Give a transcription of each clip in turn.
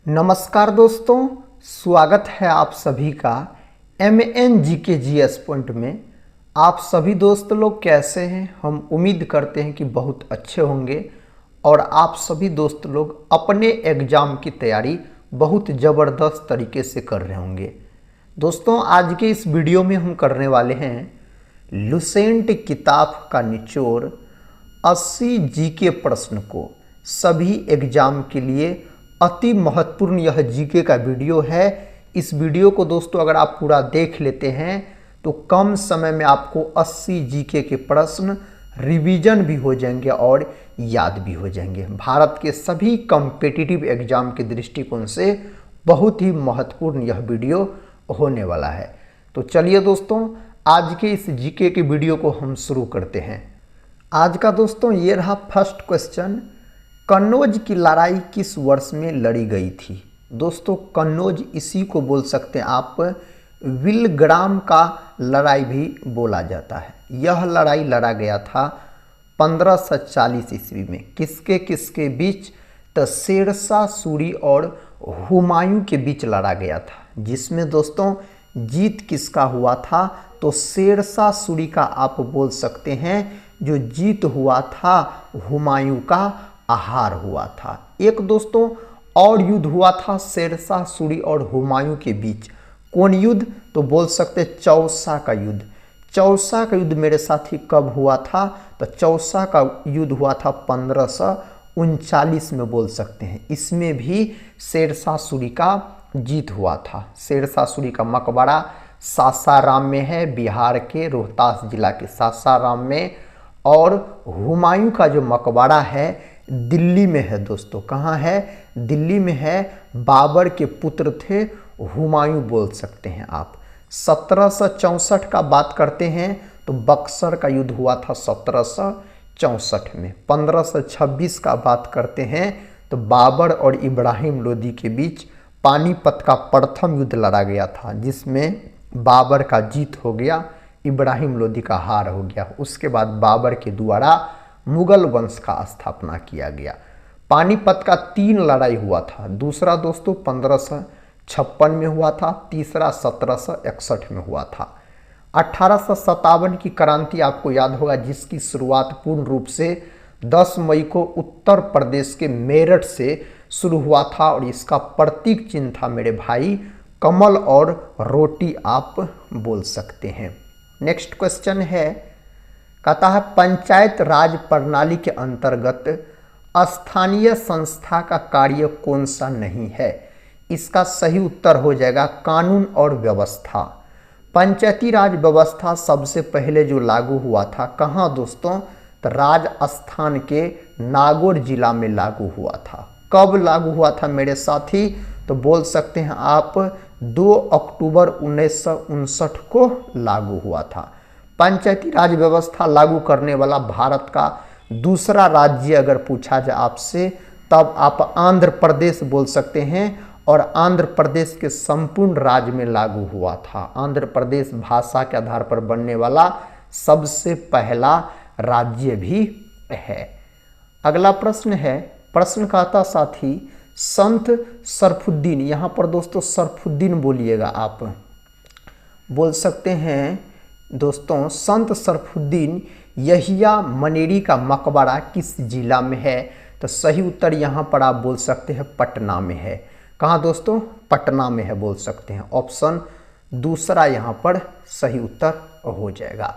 नमस्कार दोस्तों, स्वागत है आप सभी का MNGKGS पॉइंट में। आप सभी दोस्त लोग कैसे हैं? हम उम्मीद करते हैं कि बहुत अच्छे होंगे और आप सभी दोस्त लोग अपने एग्ज़ाम की तैयारी बहुत ज़बरदस्त तरीके से कर रहे होंगे। दोस्तों, आज के इस वीडियो में हम करने वाले हैं लुसेंट किताब का निचोड़ 80 जीके प्रश्न को सभी एग्ज़ाम के लिए अति महत्वपूर्ण यह जीके का वीडियो है। इस वीडियो को दोस्तों अगर आप पूरा देख लेते हैं तो कम समय में आपको 80 जीके के प्रश्न रिवीजन भी हो जाएंगे और याद भी हो जाएंगे। भारत के सभी कॉम्पिटिटिव एग्जाम के दृष्टिकोण से बहुत ही महत्वपूर्ण यह वीडियो होने वाला है। तो चलिए दोस्तों, आज के इस जीके के वीडियो को हम शुरू करते हैं। आज का दोस्तों ये रहा फर्स्ट क्वेश्चन, कन्नौज की लड़ाई किस वर्ष में लड़ी गई थी? दोस्तों, कन्नौज इसी को बोल सकते हैं आप विलग्राम का लड़ाई भी बोला जाता है। यह लड़ाई लड़ा गया था 1540 ईस्वी में। किसके किसके बीच? तो शेरशाह सूरी और हुमायूं के बीच लड़ा गया था, जिसमें दोस्तों जीत किसका हुआ था? तो शेरशाह सूरी का आप बोल सकते हैं। जो जीत हुआ था हुमायूं का आहार हुआ था। एक दोस्तों और युद्ध हुआ था शेरशाह सूरी और हुमायूं के बीच। कौन युद्ध? तो बोल सकते चौसा का युद्ध। चौसा का युद्ध मेरे साथी कब हुआ था? तो चौसा का युद्ध हुआ था 1539 में बोल सकते हैं। इसमें भी शेरशाह सूरी का जीत हुआ था। शेरशाह सूरी का मकबरा सासाराम में है, बिहार के रोहतास जिला के सासाराम में। और हुमायूं का जो मकबरा है दिल्ली में है दोस्तों। कहाँ है? दिल्ली में है। बाबर के पुत्र थे हुमायूं बोल सकते हैं आप। 1764 का बात करते हैं तो बक्सर का युद्ध हुआ था 1764 में। 1526 का बात करते हैं तो बाबर और इब्राहिम लोदी के बीच पानीपत का प्रथम युद्ध लड़ा गया था, जिसमें बाबर का जीत हो गया, इब्राहिम लोदी का हार हो गया। उसके बाद बाबर के द्वारा मुगल वंश का स्थापना किया गया। पानीपत का 3 लड़ाई हुआ था। दूसरा दोस्तों 1556 में हुआ था, तीसरा 1761 में हुआ था। 1857 की क्रांति आपको याद होगा, जिसकी शुरुआत पूर्ण रूप से 10 मई को उत्तर प्रदेश के मेरठ से शुरू हुआ था और इसका प्रतीक चिन्ह था मेरे भाई कमल और रोटी आप बोल सकते हैं। नेक्स्ट क्वेश्चन है, कहता है पंचायत राज प्रणाली के अंतर्गत स्थानीय संस्था का कार्य कौन सा नहीं है? इसका सही उत्तर हो जाएगा कानून और व्यवस्था। पंचायती राज व्यवस्था सबसे पहले जो लागू हुआ था कहाँ दोस्तों? तो राजस्थान के नागौर जिला में लागू हुआ था। कब लागू हुआ था मेरे साथी? तो बोल सकते हैं आप 2 अक्टूबर 1959 को लागू हुआ था। पंचायती राज व्यवस्था लागू करने वाला भारत का दूसरा राज्य अगर पूछा जाए आपसे, तब आप आंध्र प्रदेश बोल सकते हैं। और आंध्र प्रदेश के संपूर्ण राज्य में लागू हुआ था। आंध्र प्रदेश भाषा के आधार पर बनने वाला सबसे पहला राज्य भी है। अगला प्रश्न है, प्रश्न कहता साथी संत सरफुद्दीन, यहाँ पर दोस्तों सरफुद्दीन बोलिएगा आप, बोल सकते हैं दोस्तों संत सरफुद्दीन यहिया मनेरी का मकबरा किस जिला में है? तो सही उत्तर यहाँ पर आप बोल सकते हैं पटना में है। कहाँ दोस्तों? पटना में है बोल सकते हैं। ऑप्शन दूसरा यहाँ पर सही उत्तर हो जाएगा।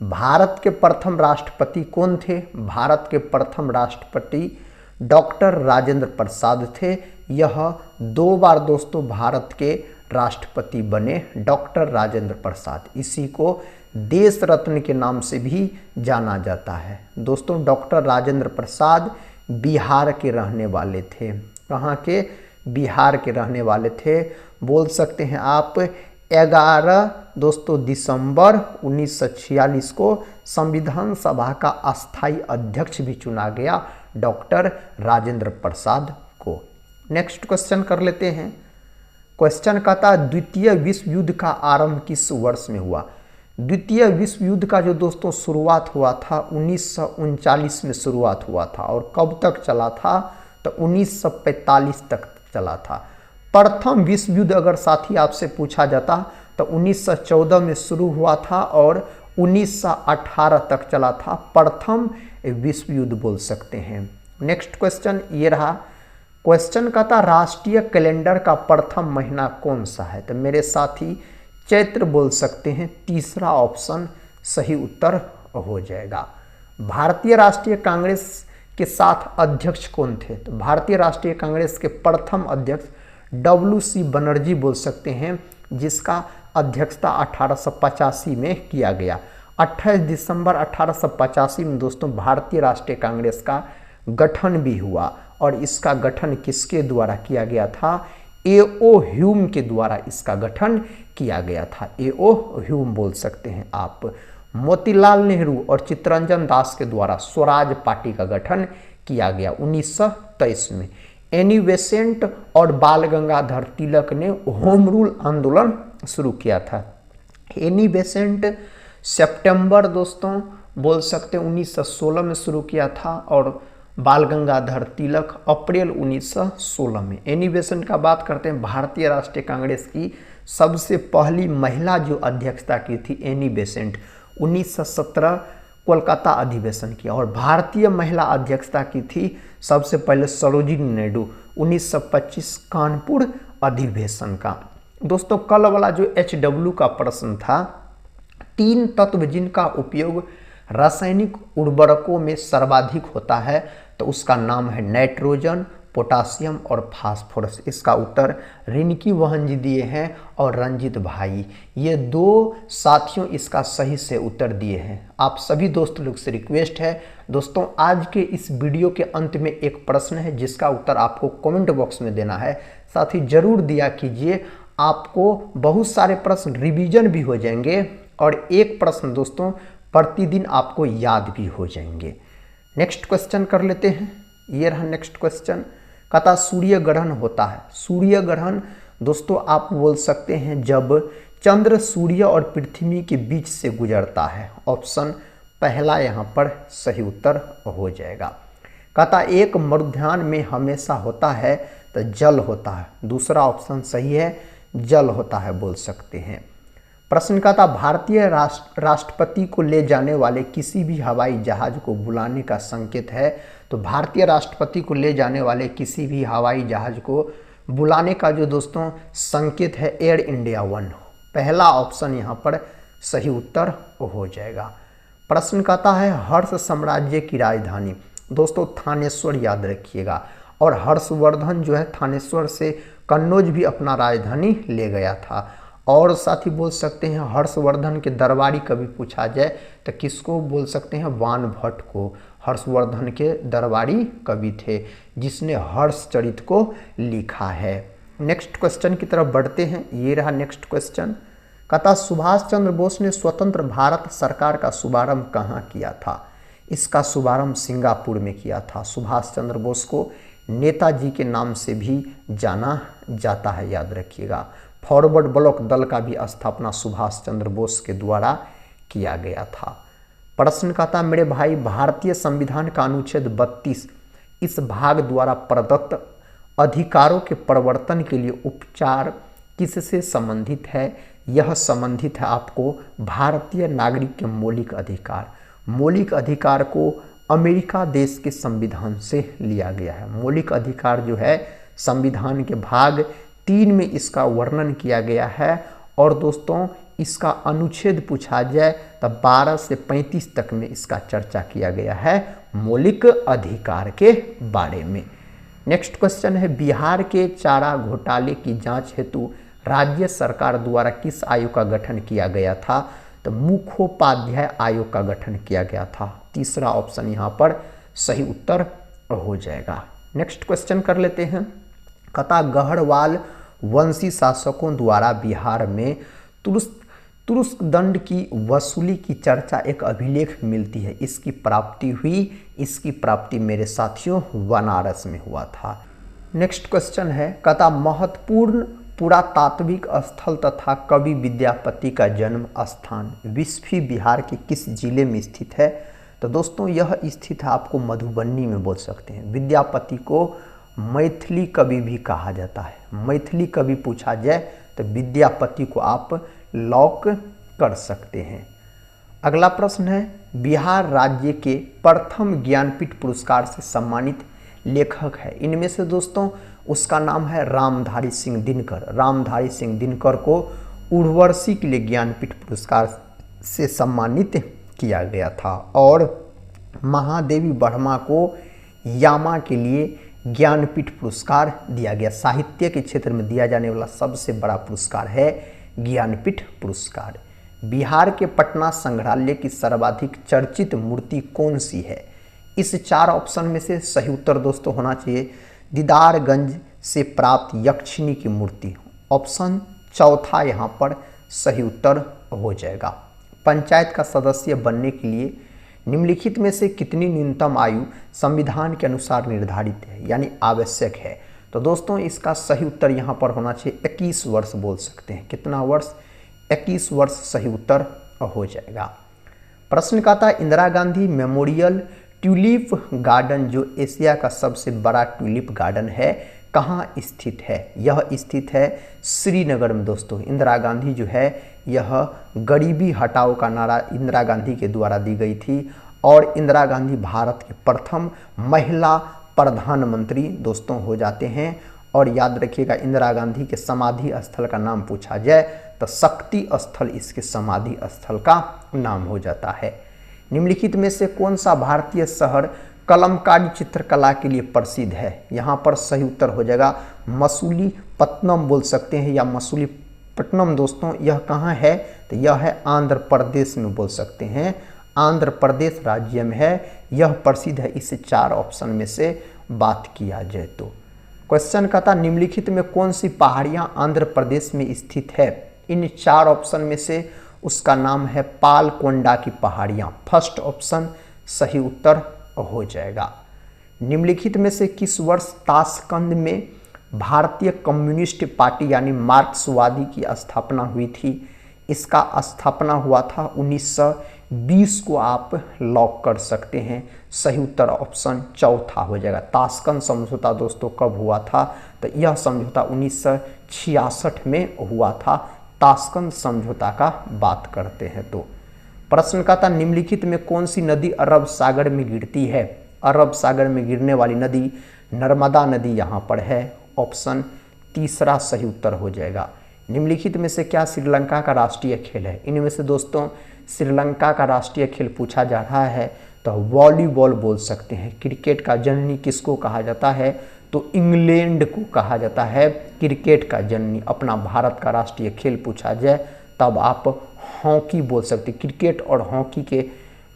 भारत के प्रथम राष्ट्रपति कौन थे? भारत के प्रथम राष्ट्रपति डॉक्टर राजेंद्र प्रसाद थे। यह 2 बार दोस्तों भारत के राष्ट्रपति बने डॉक्टर राजेंद्र प्रसाद। इसी को देश रत्न के नाम से भी जाना जाता है। दोस्तों दोक्टर राजेंद्र प्रसाद बिहार के रहने वाले थे। कहाँ के? बिहार के रहने वाले थे। बोल सकते हैं आप 11 दोस्तों दिसंबर 1946 को संविधान सभा का अस्थायी अध्यक्ष भी चुना गया डॉक्टर राजेंद्र प्रसाद को। नेक्स्ट क्वेश्चन कर लेते हैं। क्वेश्चन कहता है द्वितीय विश्व युद्ध का आरंभ किस वर्ष में हुआ? द्वितीय विश्व युद्ध का जो दोस्तों शुरुआत हुआ था 1939 में शुरुआत हुआ था और कब तक चला था? तो 1945 तक चला था। प्रथम विश्व युद्ध अगर साथी आपसे पूछा जाता तो 1914 में शुरू हुआ था और 1918 तक चला था। प्रथम विश्व युद्ध बोल सकते हैं। नेक्स्ट क्वेश्चन ये रहा। क्वेश्चन का था राष्ट्रीय कैलेंडर का प्रथम महीना कौन सा है? तो मेरे साथी चैत्र बोल सकते हैं। तीसरा ऑप्शन सही उत्तर हो जाएगा। भारतीय राष्ट्रीय कांग्रेस के साथ अध्यक्ष कौन थे? तो भारतीय राष्ट्रीय कांग्रेस के प्रथम अध्यक्ष WC बनर्जी बोल सकते हैं, जिसका अध्यक्षता 1885 में किया गया। 28 दिसंबर 1885 में दोस्तों भारतीय राष्ट्रीय कांग्रेस का गठन भी हुआ और इसका गठन किसके द्वारा किया गया था? A.O. ह्यूम के द्वारा इसका गठन किया गया था। A.O. ह्यूम बोल सकते हैं आप। मोतीलाल नेहरू और चित्तरंजन दास के द्वारा स्वराज पार्टी का गठन किया गया 1923 में। एनी बेसेंट और बाल गंगाधर तिलक ने होम रूल आंदोलन शुरू किया था। एनी बेसेंट सितंबर दोस्तों बोल सकते हैं 1916 में शुरू किया था और बाल गंगाधर तिलक अप्रैल 1916 में। एनी बेसेंट का बात करते हैं। भारतीय राष्ट्रीय कांग्रेस की सबसे पहली महिला जो अध्यक्षता की थी एनी बेसेंट 1917 कोलकाता अधिवेशन किया और भारतीय महिला अध्यक्षता की थी सबसे पहले सरोजिनी नायडू 1925 कानपुर अधिवेशन का। दोस्तों कल वाला जो HW का प्रश्न था, 3 तत्व जिनका उपयोग रासायनिक उर्वरकों में सर्वाधिक होता है तो उसका नाम है नाइट्रोजन, पोटासियम और फास्फोरस। इसका उत्तर रिनकी बहन जी दिए हैं और रंजित भाई, ये 2 साथियों इसका सही से उत्तर दिए हैं। आप सभी दोस्त लोग से रिक्वेस्ट है दोस्तों, आज के इस वीडियो के अंत में एक प्रश्न है जिसका उत्तर आपको कमेंट बॉक्स में देना है। साथ ही जरूर दिया कीजिए, आपको बहुत सारे प्रश्न रिवीजन भी हो जाएंगे और एक प्रश्न दोस्तों प्रतिदिन आपको याद भी हो जाएंगे। नेक्स्ट क्वेश्चन कर लेते हैं। ये रहा नेक्स्ट क्वेश्चन। कहता सूर्य ग्रहण होता है। सूर्य ग्रहण दोस्तों आप बोल सकते हैं जब चंद्र सूर्य और पृथ्वी के बीच से गुजरता है। ऑप्शन पहला यहाँ पर सही उत्तर हो जाएगा। कहता एक मरुद्यान में हमेशा होता है तो जल होता है। दूसरा ऑप्शन सही है, जल होता है बोल सकते हैं। प्रश्न का था भारतीय राष्ट्रपति को ले जाने वाले किसी भी हवाई जहाज को बुलाने का संकेत है। तो भारतीय राष्ट्रपति को ले जाने वाले किसी भी हवाई जहाज को बुलाने का जो दोस्तों संकेत है एयर इंडिया 1। पहला ऑप्शन यहाँ पर सही उत्तर हो जाएगा। प्रश्न कहता है हर्ष साम्राज्य की राजधानी। दोस्तों थानेश्वर याद रखिएगा और हर्षवर्धन जो है थानेश्वर से कन्नौज भी अपना राजधानी ले गया था। और साथ ही बोल सकते हैं हर्षवर्धन के दरबारी कवि पूछा जाए तो किसको बोल सकते हैं? वान भट्ट को। हर्षवर्धन के दरबारी कवि थे जिसने हर्षचरित को लिखा है। नेक्स्ट क्वेश्चन की तरफ बढ़ते हैं। ये रहा नेक्स्ट क्वेश्चन। कहता सुभाष चंद्र बोस ने स्वतंत्र भारत सरकार का शुभारंभ कहाँ किया था? इसका शुभारंभ सिंगापुर में किया था। सुभाष चंद्र बोस को नेताजी के नाम से भी जाना जाता है, याद रखिएगा। फॉरवर्ड ब्लॉक दल का भी स्थापना सुभाष चंद्र बोस के द्वारा किया गया था। प्रश्न का था मेरे भाई भारतीय संविधान का अनुच्छेद 32 इस भाग द्वारा प्रदत्त अधिकारों के प्रवर्तन के लिए उपचार किससे संबंधित है? यह संबंधित है आपको भारतीय नागरिक के मौलिक अधिकार। मौलिक अधिकार को अमेरिका देश के संविधान से लिया गया है। मौलिक अधिकार जो है संविधान के भाग 3 में इसका वर्णन किया गया है और दोस्तों इसका अनुच्छेद पूछा जाए तो 12 से 35 तक में इसका चर्चा किया गया है मौलिक अधिकार के बारे में। नेक्स्ट क्वेश्चन है बिहार के चारा घोटाले की जांच हेतु राज्य सरकार द्वारा किस आयोग का गठन किया गया था? तो मुखोपाध्याय आयोग का गठन किया गया था। तीसरा ऑप्शन यहाँ पर सही उत्तर हो जाएगा। नेक्स्ट क्वेश्चन कर लेते हैं। कहता गढ़वाल वंशी शासकों द्वारा बिहार में तुरुस्क दंड की वसूली की चर्चा एक अभिलेख मिलती है। इसकी प्राप्ति मेरे साथियों बनारस में हुआ था। नेक्स्ट क्वेश्चन है कहता महत्वपूर्ण पुरातात्विक स्थल तथा कवि विद्यापति का जन्म स्थान विस्फी बिहार के किस जिले में स्थित है? तो दोस्तों यह स्थित है आपको मधुबनी में बोल सकते हैं। विद्यापति को मैथिली कवि भी कहा जाता है। मैथिली कवि पूछा जाए तो विद्यापति को आप लॉक कर सकते हैं। अगला प्रश्न है, बिहार राज्य के प्रथम ज्ञानपीठ पुरस्कार से सम्मानित लेखक है। इनमें से दोस्तों उसका नाम है रामधारी सिंह दिनकर। रामधारी सिंह दिनकर को उर्वशी के लिए ज्ञानपीठ पुरस्कार से सम्मानित किया गया था और महादेवी वर्मा को यामा के लिए ज्ञानपीठ पुरस्कार दिया गया। साहित्य के क्षेत्र में दिया जाने वाला सबसे बड़ा पुरस्कार है ज्ञानपीठ पुरस्कार। बिहार के पटना संग्रहालय की सर्वाधिक चर्चित मूर्ति कौन सी है? इस 4 ऑप्शन में से सही उत्तर दोस्तों होना चाहिए दीदारगंज से प्राप्त यक्षिणी की मूर्ति। ऑप्शन चौथा यहाँ पर सही उत्तर हो जाएगा। पंचायत का सदस्य बनने के लिए निम्नलिखित में से कितनी न्यूनतम आयु संविधान के अनुसार निर्धारित है यानी आवश्यक है? तो दोस्तों इसका सही उत्तर यहाँ पर होना चाहिए 21 वर्ष बोल सकते हैं। कितना वर्ष? 21 वर्ष सही उत्तर हो जाएगा। प्रश्न का था Indira Gandhi memorial tulip garden जो एशिया का सबसे बड़ा ट्यूलिप गार्डन है कहाँ स्थित है? यह स्थित है श्रीनगर में दोस्तों। इंदिरा गांधी जो है यह गरीबी हटाओ का नारा इंदिरा गांधी के द्वारा दी गई थी और इंदिरा गांधी भारत की प्रथम महिला प्रधानमंत्री दोस्तों हो जाते हैं। और याद रखिएगा इंदिरा गांधी के समाधि स्थल का नाम पूछा जाए तो शक्ति स्थल इसके समाधि स्थल का नाम हो जाता है। निम्नलिखित में से कौन सा भारतीय शहर कलमकारी चित्रकला के लिए प्रसिद्ध है? यहाँ पर सही उत्तर हो जाएगा मसूलीपट्टनम बोल सकते हैं या मसूलीपट्टनम दोस्तों। यह कहाँ है? तो यह है आंध्र प्रदेश में बोल सकते हैं। आंध्र प्रदेश राज्य में है। यह प्रसिद्ध है इस 4 ऑप्शन में से बात किया जाए तो। क्वेश्चन का था निम्नलिखित में कौन सी पहाड़ियाँ आंध्र प्रदेश में स्थित है? इन 4 ऑप्शन में से उसका नाम है पालकोंडा की पहाड़ियाँ। फर्स्ट ऑप्शन सही उत्तर हो जाएगा। निम्नलिखित में से किस वर्ष ताशकंद में भारतीय कम्युनिस्ट पार्टी यानी मार्क्सवादी की स्थापना हुई थी? इसका स्थापना हुआ था 1920 को आप लॉक कर सकते हैं। सही उत्तर ऑप्शन चौथा हो जाएगा। ताशकंद समझौता दोस्तों कब हुआ था? तो यह समझौता 1966 में हुआ था। ताशकंद समझौता का बात करते हैं तो। प्रश्न का था निम्नलिखित में कौन सी नदी अरब सागर में गिरती है? अरब सागर में गिरने वाली नदी नर्मदा नदी यहाँ पर है। ऑप्शन तीसरा सही उत्तर हो जाएगा। निम्नलिखित में से क्या श्रीलंका का राष्ट्रीय खेल है? इनमें से दोस्तों श्रीलंका का राष्ट्रीय खेल पूछा जा रहा है तो वॉलीबॉल बोल सकते हैं। क्रिकेट का जननी किसको कहा जाता है? तो इंग्लैंड को कहा जाता है क्रिकेट का जननी। अपना भारत का राष्ट्रीय खेल पूछा जाए तब आप हॉकी बोल सकते। क्रिकेट और हॉकी के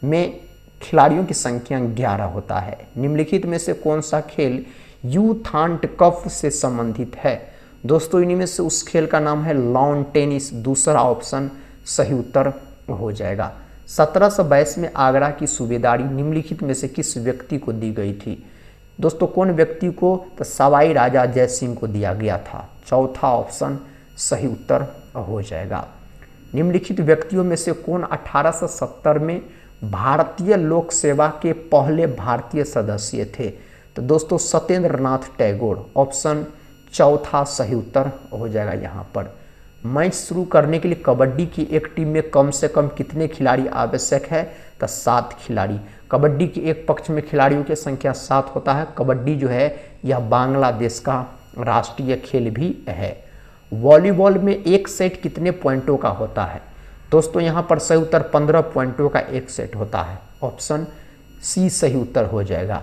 में खिलाड़ियों की संख्या 11 होता है। निम्नलिखित में से कौन सा खेल यूथांट कप से संबंधित है? दोस्तों इन्हीं में से उस खेल का नाम है लॉन टेनिस। दूसरा ऑप्शन सही उत्तर हो जाएगा। 1722 में आगरा की सूबेदारी निम्नलिखित में से किस व्यक्ति को दी गई थी? दोस्तों कौन व्यक्ति को? तो सवाई राजा जय सिंह को दिया गया था। चौथा ऑप्शन सही उत्तर हो जाएगा। निम्नलिखित व्यक्तियों में से कौन 1870 में भारतीय लोक सेवा के पहले भारतीय सदस्य थे? तो दोस्तों सत्येंद्र नाथ टैगोर। ऑप्शन चौथा सही उत्तर हो जाएगा। यहाँ पर मैच शुरू करने के लिए कबड्डी की एक टीम में कम से कम कितने खिलाड़ी आवश्यक है? तो 7 खिलाड़ी। कबड्डी के एक पक्ष में खिलाड़ियों की संख्या 7 होता है। कबड्डी जो है यह बांग्लादेश का राष्ट्रीय खेल भी है। वॉलीबॉल में एक सेट कितने पॉइंटों का होता है? दोस्तों यहाँ पर सही उत्तर 15 पॉइंटों का एक सेट होता है। ऑप्शन सी सही उत्तर हो जाएगा।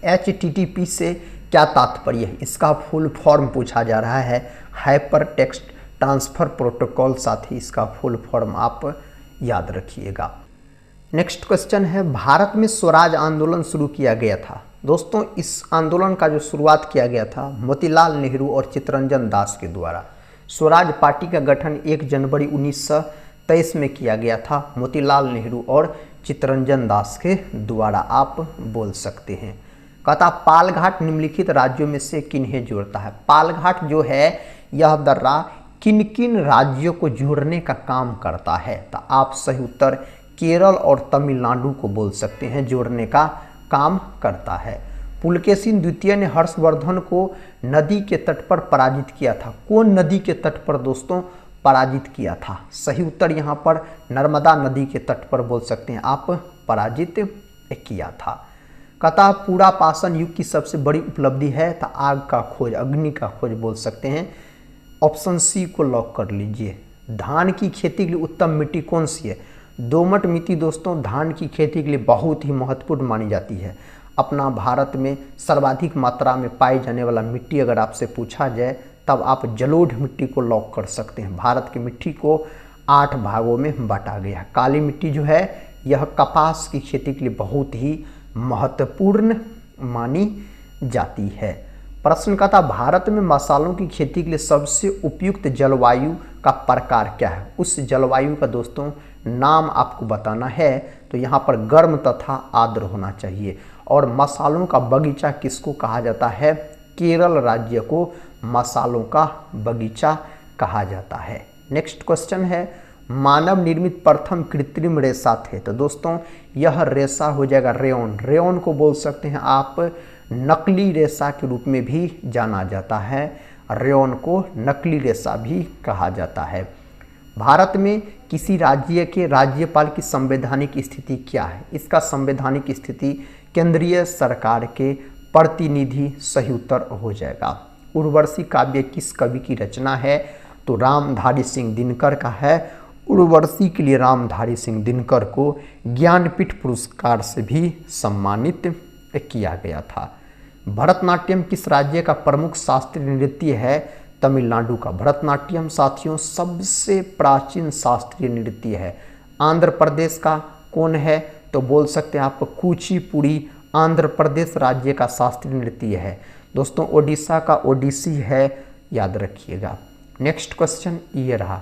HTTP से क्या तात्पर्य है? इसका फुल फॉर्म पूछा जा रहा है हाइपर टेक्स्ट ट्रांसफर प्रोटोकॉल। साथ ही इसका फुल फॉर्म आप याद रखिएगा। नेक्स्ट क्वेश्चन है भारत में स्वराज आंदोलन शुरू किया गया था। दोस्तों इस आंदोलन का जो शुरुआत किया गया था मोतीलाल नेहरू और चित्तरंजन दास के द्वारा। स्वराज पार्टी का गठन 1 जनवरी 1923 में किया गया था मोतीलाल नेहरू और चित्तरंजन दास के द्वारा आप बोल सकते हैं। कहता पालघाट निम्नलिखित राज्यों में से किन्हें जोड़ता है? पालघाट जो है यह दर्रा किन किन राज्यों को जोड़ने का काम करता है? तो आप सही उत्तर केरल और तमिलनाडु को बोल सकते हैं जोड़ने का काम करता है। पुलकेशिन द्वितीय ने हर्षवर्धन को नदी के तट पर पराजित किया था। कौन नदी के तट पर दोस्तों पराजित किया था? सही उत्तर यहाँ पर नर्मदा नदी के तट पर बोल सकते हैं आप पराजित किया था। कहता पूरा पाषाण युग की सबसे बड़ी उपलब्धि है तो आग का खोज, अग्नि का खोज बोल सकते हैं। ऑप्शन सी को लॉक कर लीजिए। धान की खेती के लिए उत्तम मिट्टी कौन सी है? दोमट मिट्टी दोस्तों धान की खेती के लिए बहुत ही महत्वपूर्ण मानी जाती है। अपना भारत में सर्वाधिक मात्रा में पाई जाने वाला मिट्टी अगर आपसे पूछा जाए तब आप जलोढ़ मिट्टी को लॉक कर सकते हैं। भारत की मिट्टी को 8 भागों में बांटा गया है। काली मिट्टी जो है यह कपास की खेती के लिए बहुत ही महत्वपूर्ण मानी जाती है। प्रश्न का था भारत में मसालों की खेती के लिए सबसे उपयुक्त जलवायु का प्रकार क्या है? उस जलवायु का दोस्तों नाम आपको बताना है। तो यहाँ पर गर्म तथा आर्द्र होना चाहिए। और मसालों का बगीचा किसको कहा जाता है? केरल राज्य को मसालों का बगीचा कहा जाता है। नेक्स्ट क्वेश्चन है मानव निर्मित प्रथम कृत्रिम रेशा थे। तो दोस्तों यह रेशा हो जाएगा रेयॉन। रेयॉन को बोल सकते हैं आप नकली रेशा के रूप में भी जाना जाता है। रेयॉन को नकली रेशा भी कहा जाता है। भारत में किसी राज्य के राज्यपाल की संवैधानिक स्थिति क्या है? इसका संवैधानिक स्थिति केंद्रीय सरकार के प्रतिनिधि। सही उत्तर हो जाएगा। उर्वशी काव्य किस कवि की रचना है? तो रामधारी सिंह दिनकर का है। उर्वशी के लिए रामधारी सिंह दिनकर को ज्ञानपीठ पुरस्कार से भी सम्मानित किया गया था। भरतनाट्यम किस राज्य का प्रमुख शास्त्रीय नृत्य है? तमिलनाडु का। भरतनाट्यम साथियों सबसे प्राचीन शास्त्रीय नृत्य है। आंध्र प्रदेश का कौन है? तो बोल सकते हैं आप कुचिपुड़ी आंध्र प्रदेश राज्य का शास्त्रीय नृत्य है। दोस्तों ओडिशा का ओडिसी है, याद रखिएगा। नेक्स्ट क्वेश्चन ये रहा।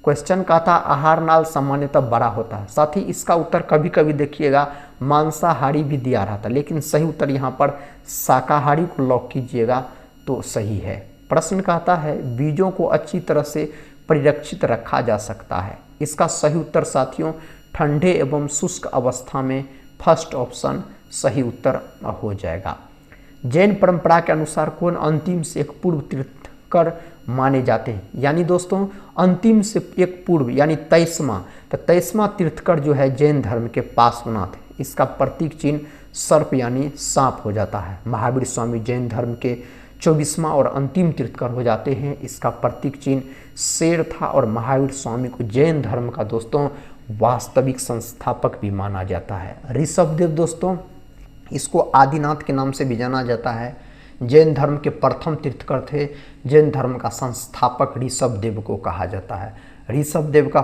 क्वेश्चन का था आहार नाल सामान्यतः बड़ा होता है। साथ ही इसका उत्तर कभी कभी देखिएगा मांसाहारी भी दिया रहा था, लेकिन सही उत्तर यहाँ पर शाकाहारी को लॉक कीजिएगा तो सही है। प्रश्न कहता है बीजों को अच्छी तरह से परिरक्षित रखा जा सकता है। इसका सही उत्तर साथियों ठंडे एवं शुष्क अवस्था में फर्स्ट ऑप्शन सही उत्तर हो जाएगा। जैन परंपरा के अनुसार कौन अंतिम से एक पूर्व तीर्थंकर माने जाते हैं? यानी दोस्तों अंतिम से एक पूर्व यानी 23वां, तो 23वां तीर्थंकर जो है जैन धर्म के पार्श्वनाथ। इसका प्रतीक चिन्ह सर्प यानी सांप हो जाता है। महावीर स्वामी जैन धर्म के 24वां और अंतिम तीर्थंकर हो जाते हैं। इसका प्रतीक चिन्ह शेर था और महावीर स्वामी को जैन धर्म का दोस्तों वास्तविक संस्थापक भी माना जाता है। ऋषभदेव दोस्तों इसको आदिनाथ के नाम से भी जाना जाता है। जैन धर्म के प्रथम तीर्थंकर थे। जैन धर्म का संस्थापक ऋषभदेव को कहा जाता है। ऋषभदेव का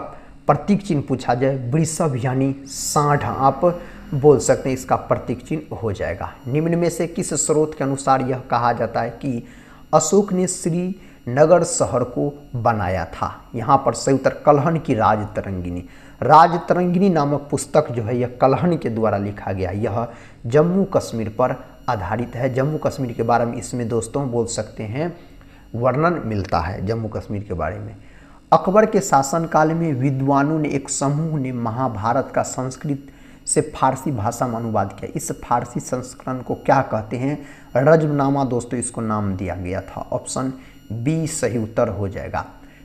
प्रतीक चिन्ह पूछा जाए वृषभ यानी सांड आप बोल सकते हैं, इसका प्रतीक चिन्ह हो जाएगा। निम्न में से किस स्रोत के अनुसार यह कहा जाता है कि अशोक ने श्रीनगर शहर को बनाया था? यहाँ पर सही उत्तर कल्हण की राजतरंगिणी। राजतरंगिणी नामक पुस्तक जो है यह कल्हण के द्वारा लिखा गया। यह जम्मू कश्मीर पर आधारित है। जम्मू कश्मीर के बारे में इसमें दोस्तों बोल सकते हैं वर्णन मिलता है जम्मू कश्मीर के बारे में। अकबर के शासनकाल में विद्वानों ने एक समूह ने महाभारत का संस्कृत से फारसी भाषा में अनुवाद किया। इस फारसी संस्करण को क्या कहते हैं? रजमनामा दोस्तों इसको नाम दिया गया था। ऑप्शन बी सही उत्तर हो जाएगा।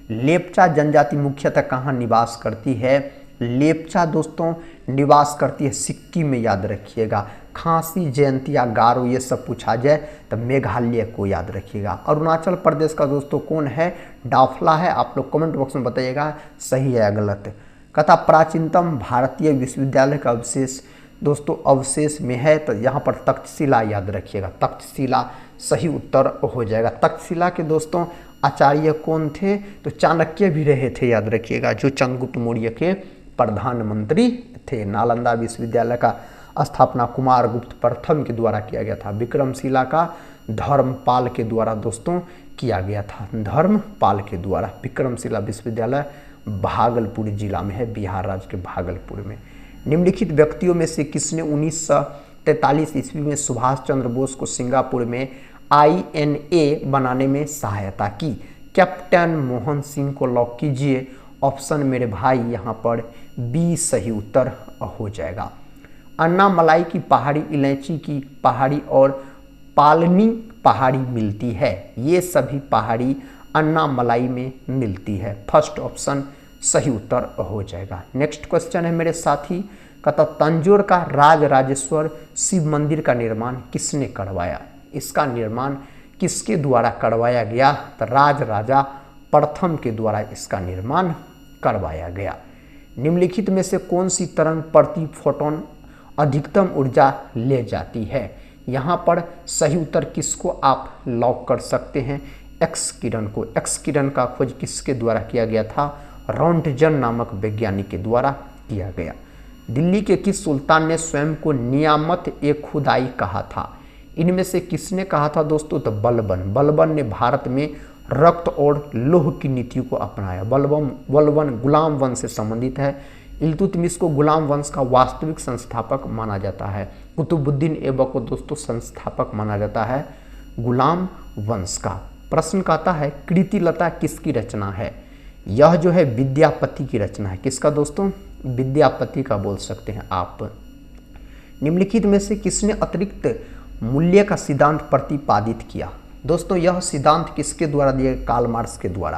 लेप्चा जनजाति मुख्यतः कहाँ निवास करती है? लेप्चा दोस्तों निवास करती है सिक्किम में, याद रखिएगा। खासी, जयंतिया, गारो ये सब पूछा जाए तो मेघालय को याद रखिएगा। अरुणाचल प्रदेश का दोस्तों कौन है? डाफला है। आप लोग कमेंट बॉक्स में बताइएगा सही है या गलत। कथा प्राचीनतम भारतीय विश्वविद्यालय का अवशेष दोस्तों अवशेष में है तो यहाँ पर तक्षशिला याद रखिएगा। तक्षशिला सही उत्तर हो जाएगा। तक्षशिला के दोस्तों आचार्य कौन थे? तो चाणक्य भी रहे थे, याद रखिएगा, जो चंद्रगुप्त मौर्य के प्रधानमंत्री थे। नालंदा विश्वविद्यालय का स्थापना कुमारगुप्त प्रथम के द्वारा किया गया था। विक्रमशिला का धर्मपाल के द्वारा दोस्तों किया गया था। धर्मपाल के द्वारा। विक्रमशिला विश्वविद्यालय भागलपुर जिला में है, बिहार राज्य के भागलपुर में। निम्नलिखित व्यक्तियों में से किसने 1943 ईस्वी में सुभाष चंद्र बोस को सिंगापुर में INA बनाने में सहायता की? कैप्टन मोहन सिंह को लॉक कीजिए। ऑप्शन मेरे भाई यहाँ पर बी सही उत्तर हो जाएगा। अन्ना मलाई की पहाड़ी इलायची की पहाड़ी और पालनी पहाड़ी मिलती है? ये सभी पहाड़ी अन्नामलाई में मिलती है। फर्स्ट ऑप्शन सही उत्तर हो जाएगा। नेक्स्ट क्वेश्चन है मेरे साथी, कहता तंजौर का राजराजेश्वर शिव मंदिर का निर्माण किसने करवाया? इसका निर्माण किसके द्वारा करवाया गया? तो राजराजा प्रथम के द्वारा इसका निर्माण करवाया गया। निम्नलिखित में से कौन सी तरंग प्रति फोटोन अधिकतम ऊर्जा ले जाती है? यहाँ पर सही उत्तर किसको आप लॉक कर सकते हैं? एक्स किरण को। एक्स किरण का खोज किसके द्वारा किया गया था? रॉन्टजन नामक वैज्ञानिक के द्वारा किया गया। दिल्ली के किस सुल्तान ने स्वयं को नियामत ए खुदाई कहा था? इनमें से किसने कहा था दोस्तों? तो बलबन। बलबन ने भारत में रक्त और लोह की नीति को अपनाया। बलबन गुलाम वंश से संबंधित है। इल्तुतमिश को गुलाम वंश का वास्तविक संस्थापक माना जाता है। कुतुबुद्दीन ऐबक को दोस्तों संस्थापक माना जाता है गुलाम वंश का। प्रश्न कहता है कृतिलता किसकी रचना है? यह जो है विद्यापति की रचना है। किसका दोस्तों? विद्यापति का बोल सकते हैं आप। निम्नलिखित में से किसने अतिरिक्त मूल्य का सिद्धांत प्रतिपादित किया? दोस्तों यह सिद्धांत किसके द्वारा दिया? कार्ल मार्क्स के द्वारा।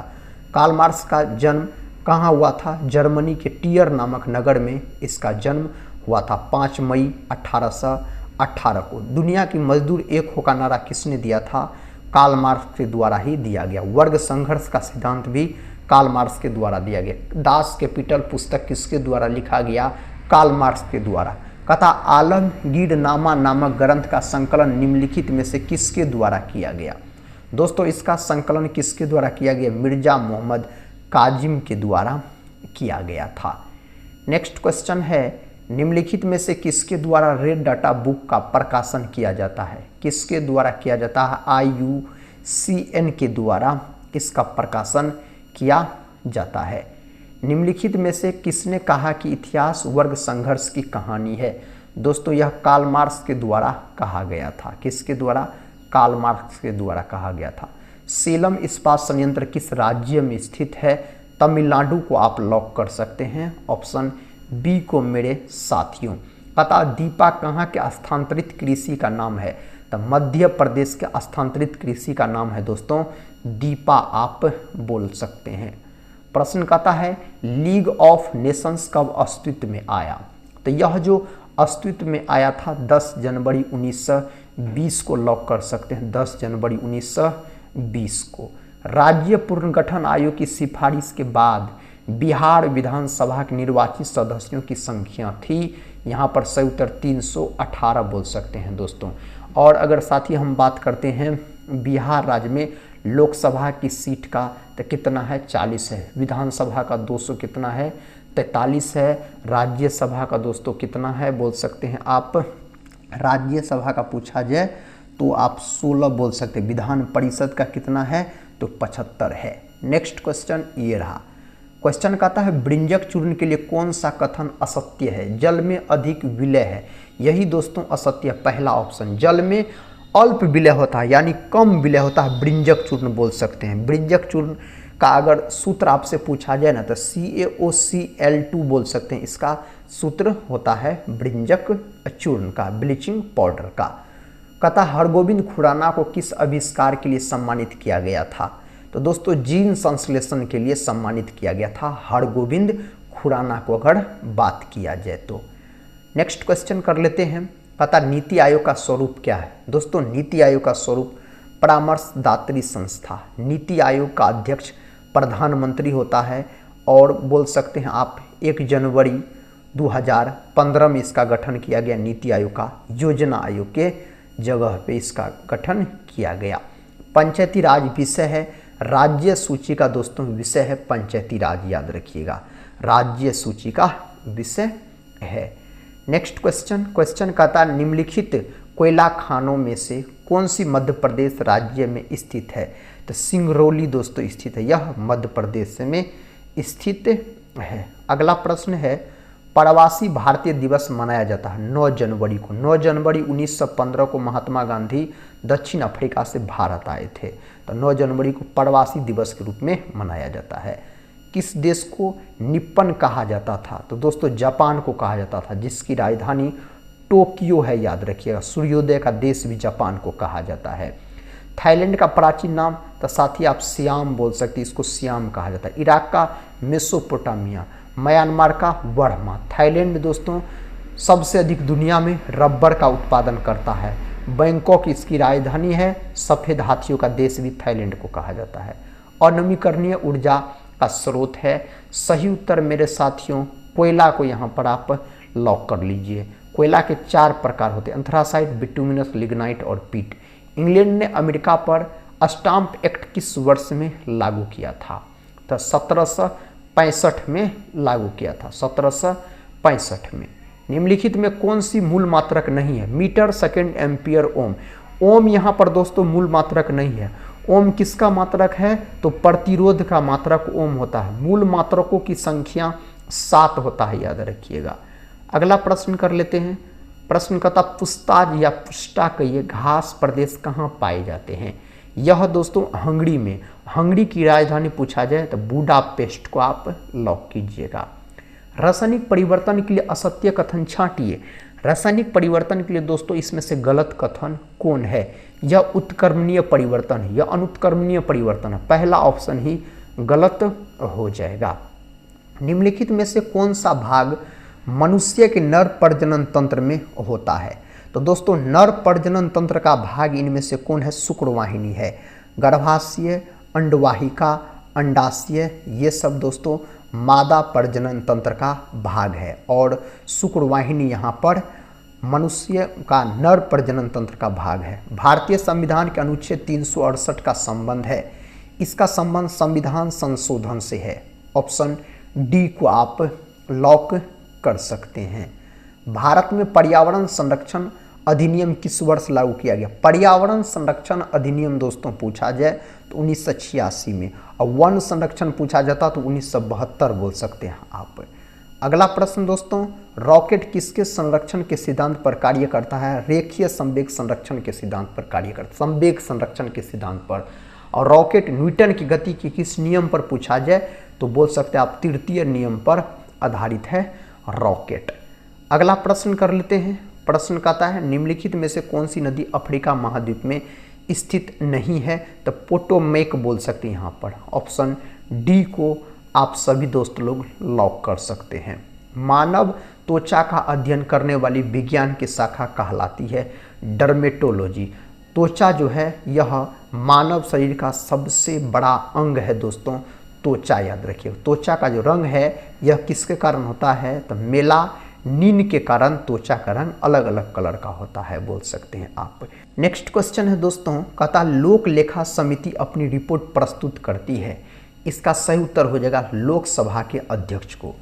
कार्ल मार्क्स का जन्म कहाँ हुआ था? जर्मनी के टियर नामक नगर में इसका जन्म हुआ था 5 मई 1818 को। दुनिया की मजदूर एक हो का नारा किसने दिया था? कार्ल मार्क्स के द्वारा ही दिया गया। वर्ग संघर्ष का सिद्धांत भी कार्ल मार्क्स के द्वारा दिया गया। दास कैपिटल पुस्तक किसके द्वारा लिखा गया? कार्ल मार्क्स के द्वारा। कथा आलमगीरनामा नामक ग्रंथ का संकलन निम्नलिखित में से किसके द्वारा किया गया? दोस्तों इसका संकलन किसके द्वारा किया गया? मिर्जा मोहम्मद काजिम के द्वारा किया गया था। नेक्स्ट क्वेश्चन है निम्नलिखित में से किसके द्वारा रेड डाटा बुक का प्रकाशन किया जाता है? किसके द्वारा किया जाता है? IUCN के द्वारा इसका प्रकाशन किया जाता है। निम्नलिखित में से किसने कहा कि इतिहास वर्ग संघर्ष की कहानी है? दोस्तों यह कार्ल मार्क्स के द्वारा कहा गया था। किसके द्वारा? कार्ल मार्क्स के द्वारा कहा गया था। सेलम इस्पात संयंत्र किस राज्य में स्थित है? तमिलनाडु को आप लॉक कर सकते हैं। ऑप्शन बी को मेरे साथियों। पता दीपा कहाँ के स्थानांतरित कृषि का नाम है? तो मध्य प्रदेश के स्थानांतरित कृषि का नाम है दोस्तों दीपा, आप बोल सकते हैं। प्रश्न कहता है लीग ऑफ नेशंस कब अस्तित्व में आया? तो यह जो अस्तित्व में आया था 10 जनवरी 1920 को लॉक कर सकते हैं। 10 जनवरी 1920 को। राज्य पुनर्गठन आयोग की सिफारिश के बाद बिहार विधानसभा के निर्वाचित सदस्यों की संख्या थी, यहाँ पर सही उत्तर 318 बोल सकते हैं दोस्तों। और अगर साथ ही हम बात करते हैं बिहार राज्य में लोकसभा की सीट का तो कितना है? 40 है। विधानसभा का 200 कितना है? 43 है। राज्यसभा का दोस्तों कितना है? बोल सकते हैं आप। राज्यसभा का पूछा जाए तो आप 16 बोल सकते हैं। विधान परिषद का कितना है? तो 75 है। नेक्स्ट क्वेश्चन ये रहा। क्वेश्चन कहता है ब्रिंजक चूर्ण के लिए कौन सा कथन असत्य है? जल में अधिक विलय है। यही दोस्तों असत्य। पहला ऑप्शन जल में अल्प विलय होता है यानी कम विलय होता है, ब्रिंजक चूर्ण बोल सकते हैं। ब्रिंजक चूर्ण का अगर सूत्र आपसे पूछा जाए ना तो CaOCl2 बोल सकते हैं। इसका सूत्र होता है ब्रिंजक चूर्ण का, ब्लीचिंग पाउडर का। कथा हरगोविंद खुराना को किस आविष्कार के लिए सम्मानित किया गया था? तो दोस्तों जीन संश्लेषण के लिए सम्मानित किया गया था हरगोविंद खुराना को अगर बात किया जाए तो। नेक्स्ट क्वेश्चन कर लेते हैं। पता नीति आयोग का स्वरूप क्या है? दोस्तों नीति आयोग का स्वरूप परामर्शदात्री संस्था। नीति आयोग का अध्यक्ष प्रधानमंत्री होता है और बोल सकते हैं आप 1 जनवरी 2015 में इसका गठन किया गया। नीति आयोग का योजना आयोग के जगह पे इसका गठन किया गया। पंचायती राज विषय है। राज्य सूची का दोस्तों विषय है पंचायती राज, याद रखिएगा राज्य सूची का विषय है। नेक्स्ट क्वेश्चन कहता है निम्नलिखित कोयला खानों में से कौन सी मध्य प्रदेश राज्य में स्थित है? तो सिंगरौली दोस्तों स्थित है। यह मध्य प्रदेश में स्थित है। अगला प्रश्न है प्रवासी भारतीय दिवस मनाया जाता है 9 जनवरी को। 9 जनवरी 1915 को महात्मा गांधी दक्षिण अफ्रीका से भारत आए थे, तो 9 जनवरी को प्रवासी दिवस के रूप में मनाया जाता है। किस देश को निप्पन कहा जाता था? तो दोस्तों जापान को कहा जाता था, जिसकी राजधानी टोक्यो है, याद रखिएगा। सूर्योदय का देश भी जापान को कहा जाता है। थाईलैंड का प्राचीन नाम, तो साथ ही आप सियाम बोल सकते हैं, इसको सियाम कहा जाता है। इराक का मेसोपोटामिया, म्यांमार का बर्मा। थाईलैंड दोस्तों सबसे अधिक दुनिया में रबर का उत्पादन करता है। बैंकॉक इसकी राजधानी है। सफ़ेद हाथियों का देश भी थाईलैंड को कहा जाता है। अनवीकरणीय ऊर्जा का स्रोत है। सही उत्तर मेरे साथियों कोयला को यहाँ पर आप लॉक कर लीजिए। कोयला के 4 प्रकार होते हैं, एंथ्रासाइट, बिटुमिनस, लिग्नाइट और पीट। इंग्लैंड ने अमेरिका पर स्टाम्प एक्ट किस वर्ष में लागू किया था? तो 1765 में लागू किया था, 1765 में। निम्नलिखित में कौन सी मूल मात्रक नहीं है? मीटर, सेकेंड, एम्पियर, ओम। ओम यहाँ पर दोस्तों मूल मात्रक नहीं है। ओम किसका मात्रक है? तो प्रतिरोध का मात्रक ओम होता है। मूल मात्रकों की संख्या 7 होता है, याद रखिएगा। अगला प्रश्न कर लेते हैं। प्रश्न कहता पुस्ताज या पुस्टा के ये घास प्रदेश कहाँ पाए जाते हैं? यह दोस्तों हंगरी में। हंगरी की राजधानी पूछा जाए तो बुडापेस्ट को आप लॉक कीजिएगा। रासायनिक परिवर्तन के लिए असत्य कथन छांटिए। रासायनिक परिवर्तन के लिए दोस्तों इसमें से गलत कथन कौन है? यह उत्क्रमणीय परिवर्तन है, यह अनुत्क्रमणीय परिवर्तन है। पहला ऑप्शन ही गलत हो जाएगा। निम्नलिखित में से कौन सा भाग मनुष्य के नर प्रजनन तंत्र में होता है? तो दोस्तों नर प्रजनन तंत्र का भाग इनमें से कौन है? शुक्रवाहिनी है। गर्भाशय, अंडवाहिका, अंडाशय, ये सब दोस्तों मादा प्रजनन तंत्र का भाग है और शुक्रवाहिनी यहाँ पर मनुष्य का नर प्रजनन तंत्र का भाग है। भारतीय संविधान के अनुच्छेद 368 का संबंध है। इसका संबंध संविधान संशोधन से है। ऑप्शन डी को आप लॉक कर सकते हैं। भारत में पर्यावरण संरक्षण अधिनियम किस वर्ष लागू किया गया? पर्यावरण संरक्षण अधिनियम दोस्तों पूछा जाए तो 1986 में, और वन संरक्षण पूछा जाता तो 1972 बोल सकते हैं आप। अगला प्रश्न दोस्तों, रॉकेट किसके संरक्षण के सिद्धांत पर कार्य करता है? रेखीय संवेग संरक्षण के सिद्धांत पर कार्य करता है, संवेग संरक्षण के सिद्धांत पर। और रॉकेट न्यूटन की गति के किस नियम पर पूछा जाए तो बोल सकते हैं आप तृतीय नियम पर आधारित है रॉकेट। अगला प्रश्न कर लेते हैं। प्रश्न कहता है निम्नलिखित में से कौन सी नदी अफ्रीका महाद्वीप में स्थित नहीं है? तो पोटोमेक बोल सकते हैं यहाँ पर। ऑप्शन डी को आप सभी दोस्त लोग लॉक कर सकते हैं। मानव त्वचा का अध्ययन करने वाली विज्ञान की शाखा कहलाती है डर्मेटोलॉजी। त्वचा जो है यह मानव शरीर का सबसे बड़ा अंग है दोस्तों, त्वचा याद रखिए। त्वचा का जो रंग है यह किसके कारण होता है? तो मेलानिन के कारण त्वचा का रंग अलग अलग कलर का होता है बोल सकते हैं आप। नेक्स्ट क्वेश्चन है दोस्तों, कहता लोक लेखा समिति अपनी रिपोर्ट प्रस्तुत करती है। इसका सही उत्तर हो जाएगा लोकसभा के अध्यक्ष को।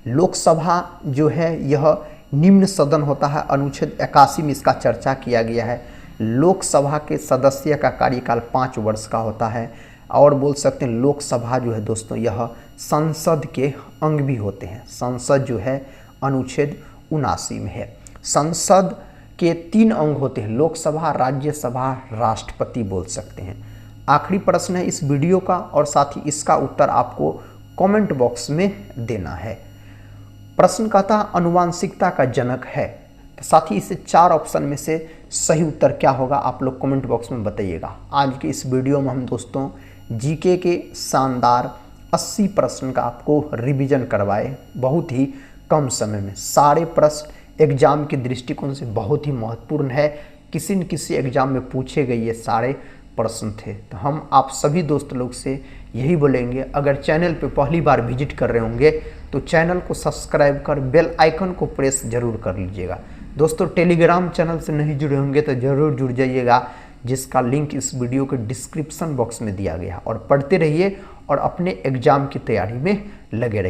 लोकसभा जो है यह निम्न सदन होता है। अनुच्छेद 81 में इसका चर्चा किया गया है। लोकसभा के सदस्य का कार्यकाल 5 वर्ष का होता है। और बोल सकते हैं लोकसभा जो है दोस्तों यह संसद के अंग भी होते हैं। संसद जो है अनुच्छेद 79 में है। संसद के 3 अंग होते हैं, लोकसभा, राज्यसभा, राष्ट्रपति बोल सकते हैं। आखिरी प्रश्न है इस वीडियो का और साथ ही इसका उत्तर आपको कमेंट बॉक्स में देना है। प्रश्न कहता अनुवांशिकता का जनक है, तो साथ ही इसे 4 ऑप्शन में से सही उत्तर क्या होगा आप लोग कमेंट बॉक्स में बताइएगा। आज के इस वीडियो में हम दोस्तों जीके के शानदार 80 प्रश्न का आपको रिवीजन करवाए बहुत ही कम समय में। सारे प्रश्न एग्जाम के दृष्टिकोण से बहुत ही महत्वपूर्ण है। किसी न किसी एग्जाम में पूछे गए ये सारे प्रश्न थे। तो हम आप सभी दोस्त लोग से यही बोलेंगे, अगर चैनल पे पहली बार विजिट कर रहे होंगे तो चैनल को सब्सक्राइब कर बेल आइकन को प्रेस जरूर कर लीजिएगा। दोस्तों टेलीग्राम चैनल से नहीं जुड़े होंगे तो ज़रूर जुड़ जाइएगा, जिसका लिंक इस वीडियो के डिस्क्रिप्शन बॉक्स में दिया गया। और पढ़ते रहिए और अपने एग्जाम की तैयारी में लगे रहिए।